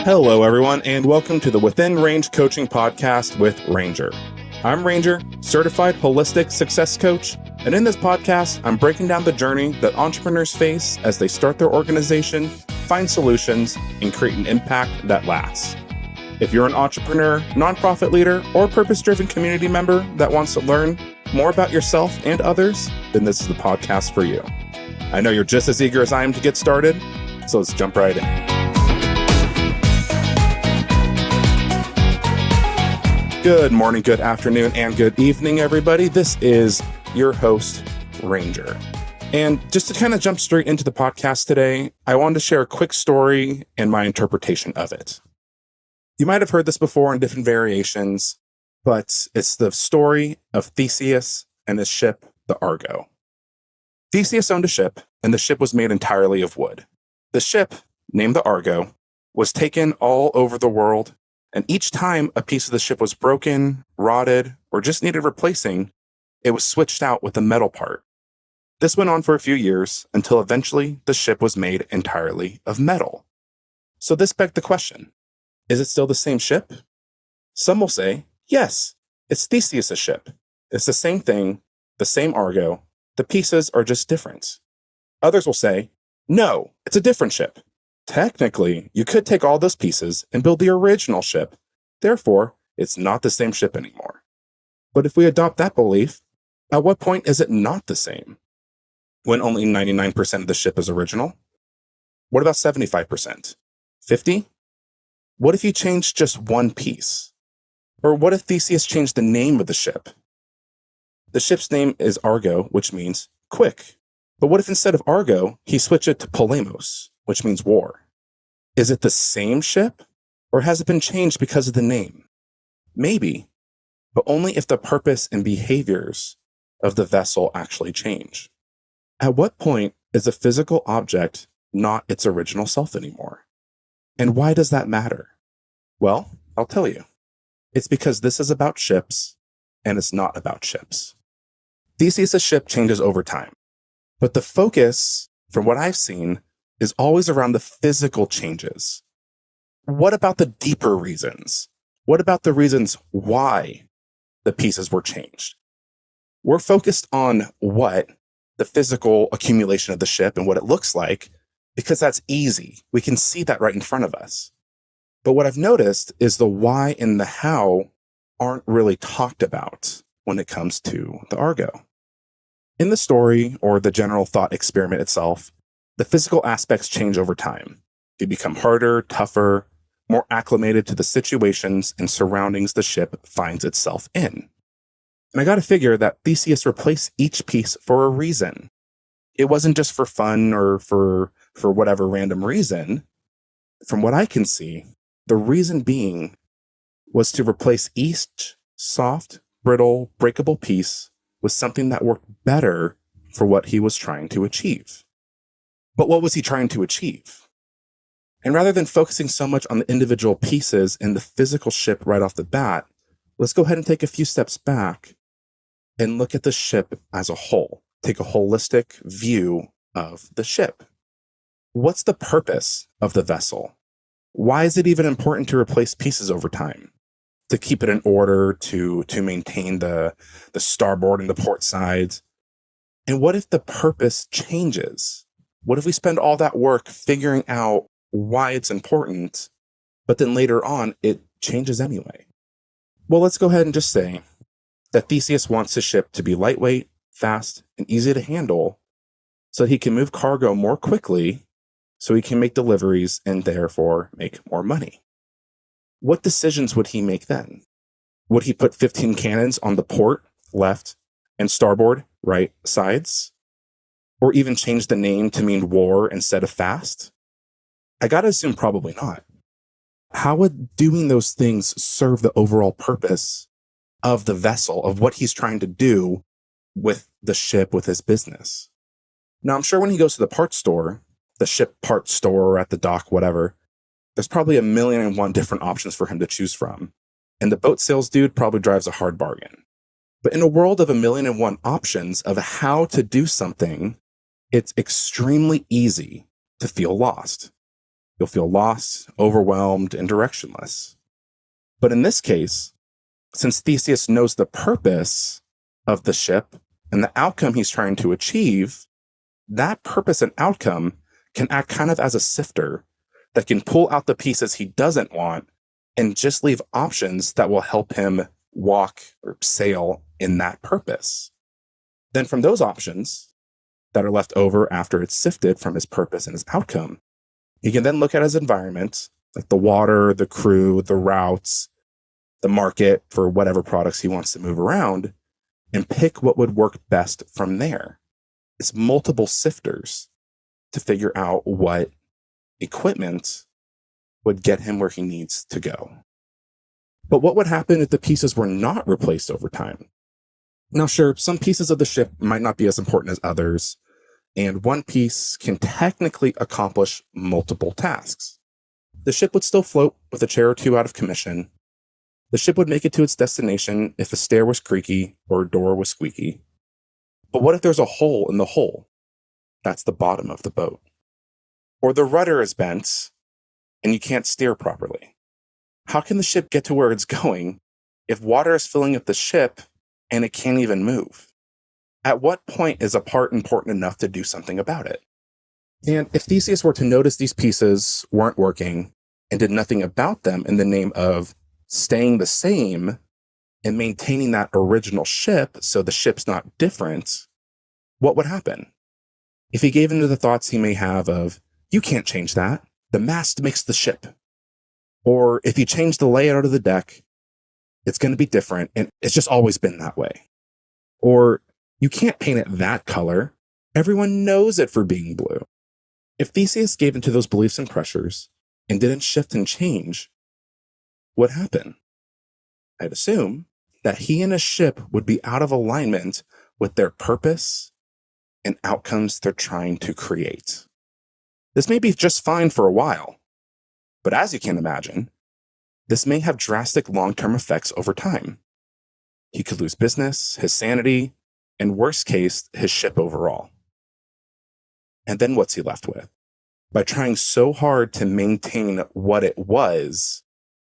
Hello, everyone, and welcome to the Within Range Coaching Podcast with Ranger. I'm Ranger, certified holistic success coach, and in this podcast, I'm breaking down the journey that entrepreneurs face as they start their organization, find solutions, and create an impact that lasts. If you're an entrepreneur, nonprofit leader, or purpose-driven community member that wants to learn more about yourself and others, then this is the podcast for you. I know you're just as eager as I am to get started, so let's jump right in. Good morning, good afternoon, and good evening, everybody. This is your host, Ranger. And just to kind of jump straight into the podcast today, I wanted to share a quick story and my interpretation of it. You might have heard this before in different variations, but it's the story of Theseus and his ship, the Argo. Theseus owned a ship, and the ship was made entirely of wood. The ship, named the Argo, was taken all over the world. And each time a piece of the ship was broken, rotted, or just needed replacing, it was switched out with a metal part. This went on for a few years until eventually the ship was made entirely of metal. So this begged the question, is it still the same ship? Some will say, yes, it's Theseus' ship. It's the same thing, the same Argo. The pieces are just different. Others will say, no, it's a different ship. Technically, you could take all those pieces and build the original ship. Therefore, it's not the same ship anymore. But if we adopt that belief, at what point is it not the same? When only 99% of the ship is original? What about 75%? 50? What if you changed just one piece? Or what if Theseus changed the name of the ship? The ship's name is Argo, which means quick. But what if instead of Argo, he switched it to Polemos, which means war? Is it the same ship, or has it been changed because of the name? Maybe, but only if the purpose and behaviors of the vessel actually change. At what point is a physical object not its original self anymore? And why does that matter? Well, I'll tell you. It's because this is about ships, and it's not about ships. Theseus' ship changes over time, but the focus, from what I've seen, is always around the physical changes. What about the deeper reasons? What about the reasons why the pieces were changed? We're focused on what the physical accumulation of the ship and what it looks like, because that's easy. We can see that right in front of us. But what I've noticed is the why and the how aren't really talked about when it comes to the Argo. In the story, or the general thought experiment itself, the physical aspects change over time. They become harder, tougher, more acclimated to the situations and surroundings the ship finds itself in. And I got to figure that Theseus replaced each piece for a reason. It wasn't just for fun or for whatever random reason. From what I can see, the reason being was to replace each soft, brittle, breakable piece with something that worked better for what he was trying to achieve. But what was he trying to achieve? And rather than focusing so much on the individual pieces and the physical ship right off the bat, let's go ahead and take a few steps back and look at the ship as a whole. Take a holistic view of the ship. What's the purpose of the vessel? Why is it even important to replace pieces over time? To keep it in order, to maintain the starboard and the port sides? And what if the purpose changes? What if we spend all that work figuring out why it's important, but then later on it changes anyway? Well, let's go ahead and just say that Theseus wants his ship to be lightweight, fast, and easy to handle so that he can move cargo more quickly, so he can make deliveries and therefore make more money. What decisions would he make then? Would he put 15 cannons on the port, left, and starboard, right sides? Or even change the name to mean war instead of fast? I gotta assume probably not. How would doing those things serve the overall purpose of the vessel, of what he's trying to do with the ship, with his business? Now, I'm sure when he goes to the parts store, the ship parts store, or at the dock, whatever, there's probably 1,000,001 different options for him to choose from. And the boat sales dude probably drives a hard bargain. But in a world of 1,000,001 options of how to do something, it's extremely easy to feel lost. You'll feel lost, overwhelmed, and directionless. But in this case, since Theseus knows the purpose of the ship and the outcome he's trying to achieve, that purpose and outcome can act kind of as a sifter that can pull out the pieces he doesn't want and just leave options that will help him walk or sail in that purpose. Then from those options that are left over after it's sifted from his purpose and his outcome, he can then look at his environment, like the water, the crew, the routes, the market for whatever products he wants to move around, and pick what would work best from there. It's multiple sifters to figure out what equipment would get him where he needs to go. But what would happen if the pieces were not replaced over time? Now, sure, some pieces of the ship might not be as important as others, and one piece can technically accomplish multiple tasks. The ship would still float with a chair or two out of commission. The ship would make it to its destination if a stair was creaky or a door was squeaky. But what if there's a hole in the hull? That's the bottom of the boat. Or the rudder is bent and you can't steer properly. How can the ship get to where it's going if water is filling up the ship and it can't even move? At what point is a part important enough to do something about it? And if Theseus were to notice these pieces weren't working and did nothing about them in the name of staying the same and maintaining that original ship so the ship's not different, what would happen? If he gave into the thoughts he may have of, you can't change that, the mast makes the ship. Or if you change the layout of the deck, it's going to be different and it's just always been that way. Or you can't paint it that color, everyone knows it for being blue. If Theseus gave into those beliefs and pressures and didn't shift and change, what happened? I'd assume that he and his ship would be out of alignment with their purpose and outcomes they're trying to create. This may be just fine for a while, but as you can imagine, this may have drastic long-term effects over time. He could lose business, his sanity, and worst case, his ship overall. And then what's he left with? By trying so hard to maintain what it was,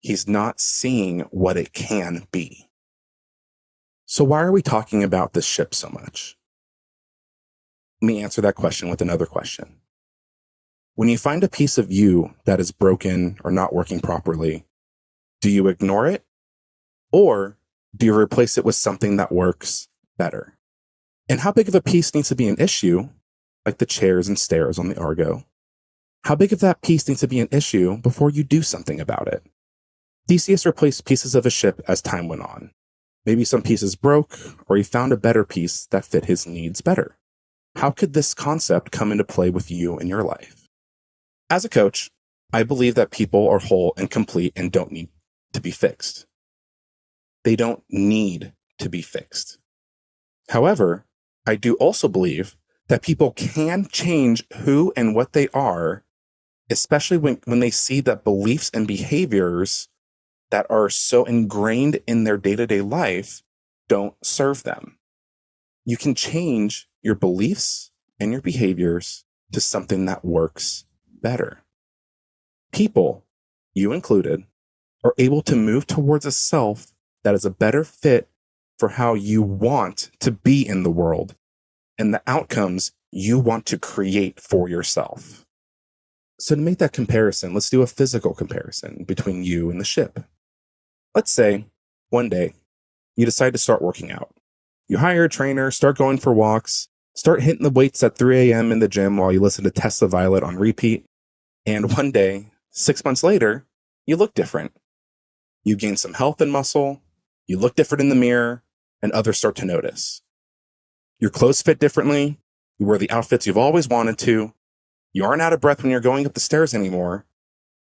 he's not seeing what it can be. So why are we talking about this ship so much? Let me answer that question with another question. When you find a piece of you that is broken or not working properly, do you ignore it? Or do you replace it with something that works better? And how big of a piece needs to be an issue, like the chairs and stairs on the Argo? How big of that piece needs to be an issue before you do something about it? Theseus replaced pieces of a ship as time went on. Maybe some pieces broke, or he found a better piece that fit his needs better. How could this concept come into play with you in your life? As a coach, I believe that people are whole and complete and don't need to be fixed. They don't need to be fixed. However, I do also believe that people can change who and what they are, especially when they see that beliefs and behaviors that are so ingrained in their day-to-day life don't serve them. You can change your beliefs and your behaviors to something that works better. People, you included, are able to move towards a self that is a better fit for how you want to be in the world and the outcomes you want to create for yourself. So to make that comparison, let's do a physical comparison between you and the ship. Let's say one day you decide to start working out. You hire a trainer, start going for walks, start hitting the weights at 3 a.m. in the gym while you listen to Tesla Violet on repeat. And one day, 6 months later, you look different. You gain some health and muscle, you look different in the mirror, and others start to notice. Your clothes fit differently, you wear the outfits you've always wanted to, you aren't out of breath when you're going up the stairs anymore,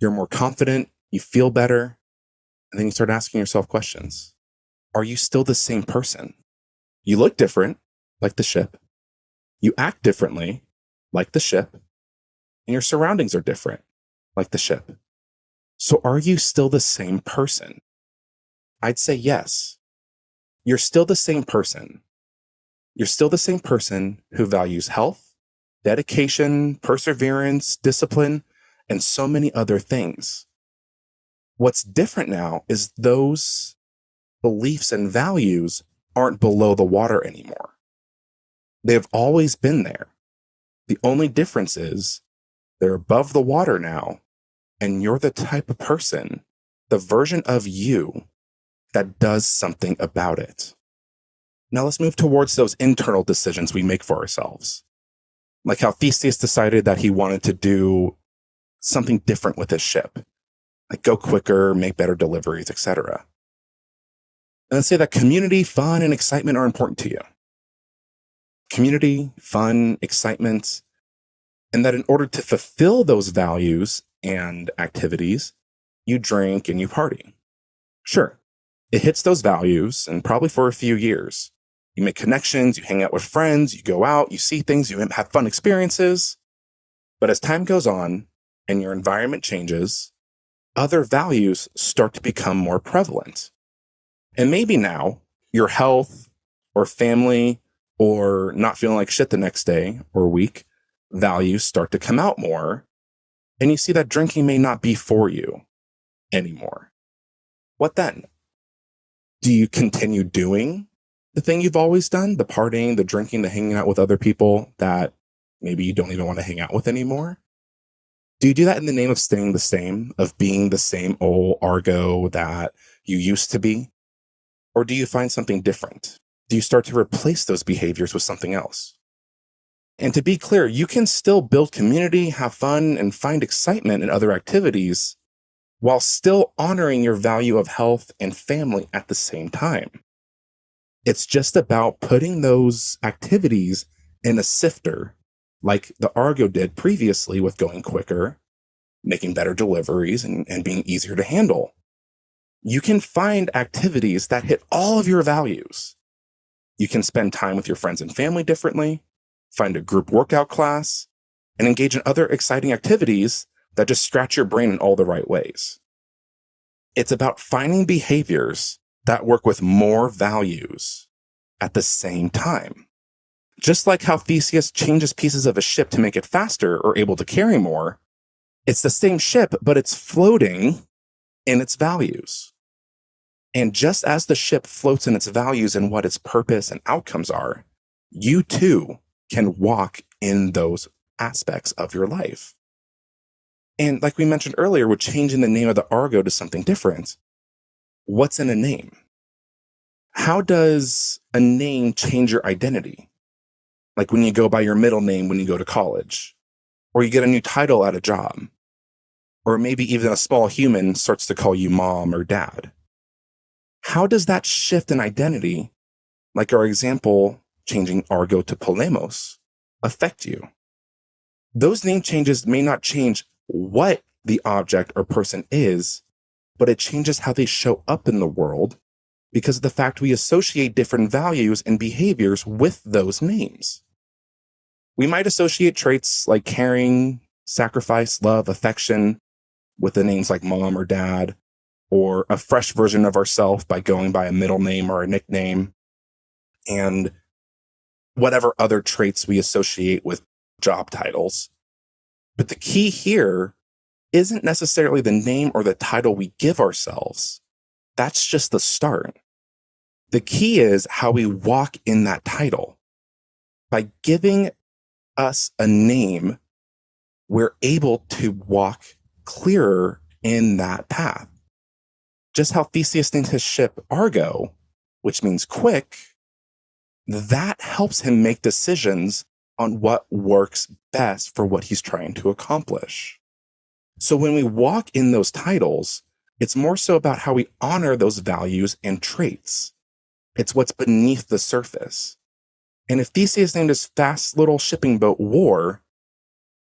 you're more confident, you feel better, and then you start asking yourself questions. Are you still the same person? You look different, like the ship. You act differently, like the ship. And your surroundings are different, like the ship. So are you still the same person? I'd say yes. You're still the same person. You're still the same person who values health, dedication, perseverance, discipline, and so many other things. What's different now is those beliefs and values aren't below the water anymore. They've always been there. The only difference is they're above the water now, and you're the type of person, the version of you that does something about it. Now let's move towards those internal decisions we make for ourselves. Like how Theseus decided that he wanted to do something different with his ship, like go quicker, make better deliveries, etc. And let's say that community, fun, and excitement are important to you. Community, fun, excitement, and that in order to fulfill those values and activities, you drink and you party. Sure, it hits those values, and probably for a few years. You make connections, you hang out with friends, you go out, you see things, you have fun experiences. But as time goes on and your environment changes, other values start to become more prevalent. And maybe now your health or family or not feeling like shit the next day or week values start to come out more. And you see that drinking may not be for you anymore. What then? Do you continue doing the thing you've always done? The partying, the drinking, the hanging out with other people that maybe you don't even want to hang out with anymore? Do you do that in the name of staying the same, of being the same old Argo that you used to be? Or do you find something different? Do you start to replace those behaviors with something else? And to be clear, you can still build community, have fun, and find excitement in other activities while still honoring your value of health and family at the same time. It's just about putting those activities in a sifter, like the Argo did previously with going quicker, making better deliveries, and being easier to handle. You can find activities that hit all of your values. You can spend time with your friends and family differently, find a group workout class, and engage in other exciting activities that just scratch your brain in all the right ways. It's about finding behaviors that work with more values at the same time. Just like how Theseus changes pieces of a ship to make it faster or able to carry more, it's the same ship, but it's floating in its values. And just as the ship floats in its values and what its purpose and outcomes are, you too can walk in those aspects of your life. And like we mentioned earlier, with changing the name of the Argo to something different, what's in a name? How does a name change your identity? Like when you go by your middle name when you go to college, or you get a new title at a job, or maybe even a small human starts to call you mom or dad. How does that shift in identity, like our example, changing Argo to Polemos, affect you? Those name changes may not change what the object or person is, but it changes how they show up in the world because of the fact we associate different values and behaviors with those names. We might associate traits like caring, sacrifice, love, affection with the names like mom or dad, or a fresh version of ourselves by going by a middle name or a nickname, and whatever other traits we associate with job titles. But the key here isn't necessarily the name or the title we give ourselves. That's just the start. The key is how we walk in that title. By giving us a name, we're able to walk clearer in that path. Just how Theseus named his ship Argo, which means quick, that helps him make decisions on what works best for what he's trying to accomplish. So when we walk in those titles, it's more so about how we honor those values and traits. It's what's beneath the surface. And if Theseus named his fast little shipping boat War,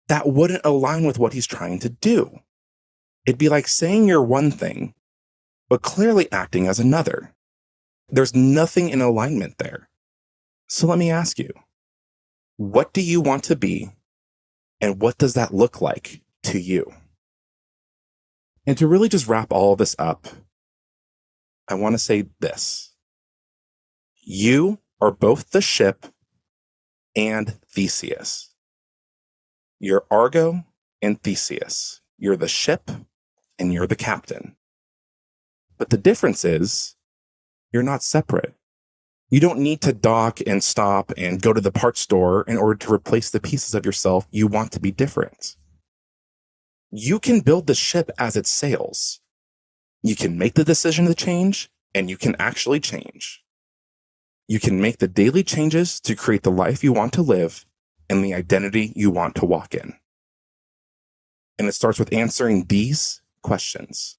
that wouldn't align with what he's trying to do. It'd be like saying you're one thing, but clearly acting as another. There's nothing in alignment there. So let me ask you, what do you want to be, and what does that look like to you? And to really just wrap all of this up, I want to say this. You are both the ship and Theseus. You're Argo and Theseus. You're the ship and you're the captain. But the difference is you're not separate. You don't need to dock and stop and go to the parts store in order to replace the pieces of yourself you want to be different. You can build the ship as it sails. You can make the decision to change, and you can actually change. You can make the daily changes to create the life you want to live and the identity you want to walk in. And it starts with answering these questions,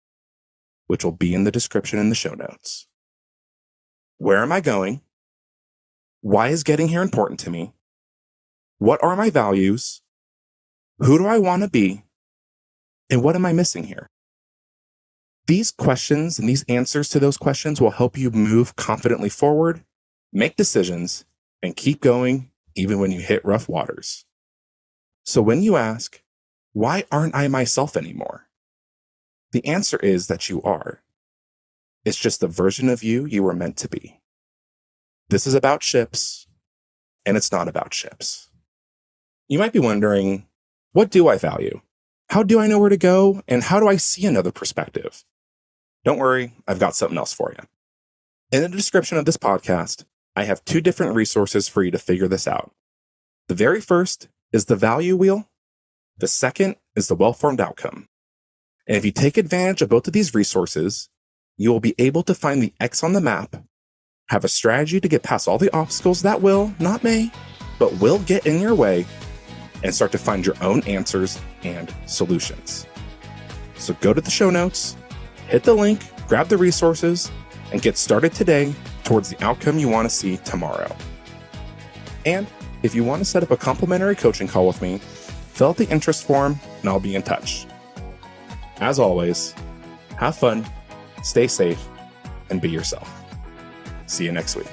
which will be in the description in the show notes. Where am I going? Why is getting here important to me? What are my values? Who do I want to be? And what am I missing here? These questions and these answers to those questions will help you move confidently forward, make decisions, and keep going even when you hit rough waters. So when you ask, why aren't I myself anymore? The answer is that you are. It's just the version of you were meant to be. This is about ships, and it's not about ships. You might be wondering, what do I value? How do I know where to go? And how do I see another perspective? Don't worry, I've got something else for you. In the description of this podcast, I have 2 different resources for you to figure this out. The very first is the value wheel. The second is the well-formed outcome. And if you take advantage of both of these resources, you will be able to find the X on the map, have a strategy to get past all the obstacles that will, not may, but will get in your way, and start to find your own answers and solutions. So go to the show notes, hit the link, grab the resources, and get started today towards the outcome you want to see tomorrow. And if you want to set up a complimentary coaching call with me, fill out the interest form and I'll be in touch. As always, have fun, stay safe, and be yourself. See you next week.